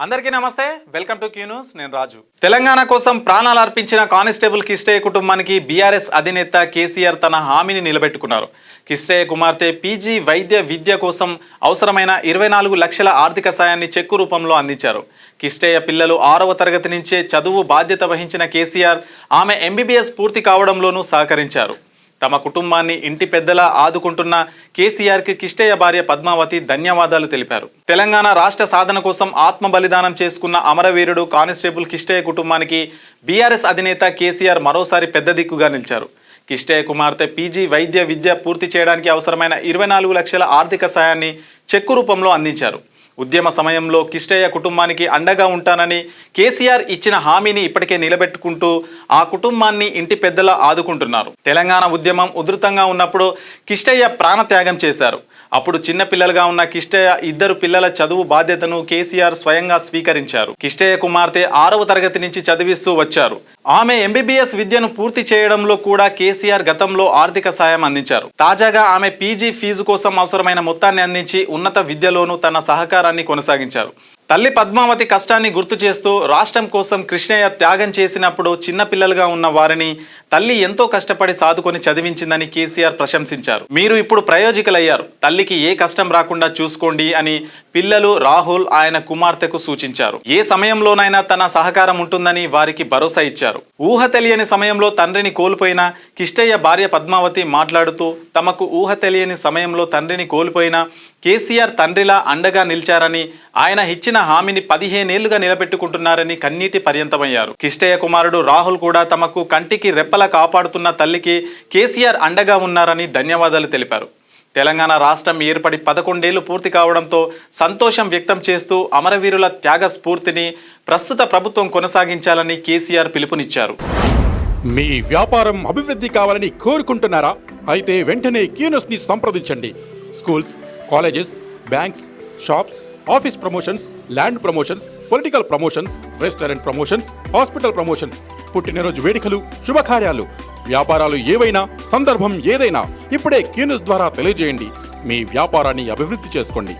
అందరికీ నమస్తే, welcome to Q news. నేను రాజు. తెలంగాణ కోసం ప్రాణాలు అర్పించిన కానిస్టేబుల్ కిష్టయ్య కుటుంబానికి బీఆర్ఎస్ అధినేత కేసీఆర్ తన హామీని నిలబెట్టుకున్నారు. కిష్టయ్య కుమార్తె పీజీ వైద్య విద్య కోసం అవసరమైన 24 లక్షల ఆర్థిక సాయాన్ని చెక్కు రూపంలో అందించారు. కిష్టయ్య పిల్లలు 6వ తరగతి నుంచే చదువు బాధ్యత వహించిన కేసీఆర్ ఆమె ఎంబీబీఎస్ పూర్తి కావడంలోనూ సహకరించారు. తమ కుటుంబాన్ని ఇంటి పెద్దలా ఆదుకుంటున్న కేసీఆర్కి కిష్టయ్య భార్య పద్మావతి ధన్యవాదాలు తెలిపారు. తెలంగాణ రాష్ట్ర సాధన కోసం ఆత్మ బలిదానం చేసుకున్న అమరవీరుడు కానిస్టేబుల్ కిష్టయ్య కుటుంబానికి బీఆర్ఎస్ అధినేత కేసీఆర్ మరోసారి పెద్ద దిక్కుగా నిలిచారు. కిష్టయ్య కుమార్తె పీజీ వైద్య విద్య పూర్తి చేయడానికి అవసరమైన 24 లక్షల ఆర్థిక సాయాన్ని చెక్కు రూపంలో అందించారు. ఉద్యమ సమయంలో కిష్టయ్య కుటుంబానికి అండగా ఉంటానని కేసీఆర్ ఇచ్చిన హామీని ఇప్పటికే నిలబెట్టుకుంటూ ఆ కుటుంబాన్ని ఇంటి పెద్దలా ఆదుకుంటున్నారు. తెలంగాణ ఉద్యమం ఉధృతంగా ఉన్నప్పుడు కిష్టయ్య ప్రాణత్యాగం చేశారు. అప్పుడు చిన్న పిల్లలుగా ఉన్న కిష్టయ్య 2 పిల్లల చదువు బాధ్యతను కేసీఆర్ స్వయంగా స్వీకరించారు. కిష్టయ్య కుమార్తె 6వ తరగతి నుంచి చదివిస్తూ వచ్చారు. ఆమె ఎంబీబీఎస్ విద్యను పూర్తి చేయడంలో కూడా కేసీఆర్ గతంలో ఆర్థిక సాయం అందించారు. తాజాగా ఆమె పీజీ ఫీజు కోసం అవసరమైన మొత్తాన్ని అందించి ఉన్నత విద్యలోనూ తన సహకారాన్ని కొనసాగించారు. తల్లి పద్మావతి కష్టాన్ని గుర్తు చేస్తూ రాష్ట్రం కోసం కృష్ణయ్య త్యాగం చేసినప్పుడు చిన్నపిల్లలుగా ఉన్న వారిని తల్లి ఎంతో కష్టపడి సాదుకొని చదివించిందని కేసీఆర్ ప్రశంసించారు. మీరు ఇప్పుడు ప్రయోజకులయ్యారు, తల్లికి ఏ కష్టం రాకుండా చూసుకోండి అని పిల్లలు రాహుల్ ఆయన కుమార్తెకు సూచించారు. ఏ సమయంలోనైనా తన సహకారం ఉంటుందని వారికి భరోసా ఇచ్చారు. ఊహ తెలియని సమయంలో తండ్రిని కోల్పోయిన కిష్టయ్య భార్య పద్మావతి మాట్లాడుతూ తమకు ఊహ తెలియని సమయంలో తండ్రిని కోల్పోయిన కేసీఆర్ తండ్రిలా అండగా నిలిచారని, ఆయన ఇచ్చిన హామీని 15 ఏళ్లుగా నిలబెట్టుకుంటున్నారని కన్నీటి పర్యంతమయ్యారు. కిష్టయ్య కుమారుడు రాహుల్ కూడా తమకు కంటికి రెప్పలా కాపాడుతున్న తల్లికి కేసీఆర్ అండగా ఉన్నారని ధన్యవాదాలు తెలిపారు. తెలంగాణ రాష్ట్రం ఏర్పడి 11 ఏళ్లు పూర్తి కావడంతో సంతోషం వ్యక్తం చేస్తూ అమరవీరుల త్యాగ స్ఫూర్తిని ప్రస్తుత ప్రభుత్వం కొనసాగించాలని కేసీఆర్ పిలుపునిచ్చారు. మీ వ్యాపారం అభివృద్ధి కావాలని కోరుకుంటున్నారా? అయితే వెంటనే క్యూ న్యూస్ని సంప్రదించండి. Schools, colleges, banks, shops, office promotions, land promotions, political promotions, restaurant promotions, hospital promotions, పుట్టినరోజు వేడుకలు, శుభకార్యాలు, వ్యాపారాలు ఏవైనా, సందర్భం ఏదైనా ఇప్పుడే క్యూ న్యూస్ ద్వారా తెలియజేయండి. మీ వ్యాపారాన్ని అభివృద్ధి చేసుకోండి.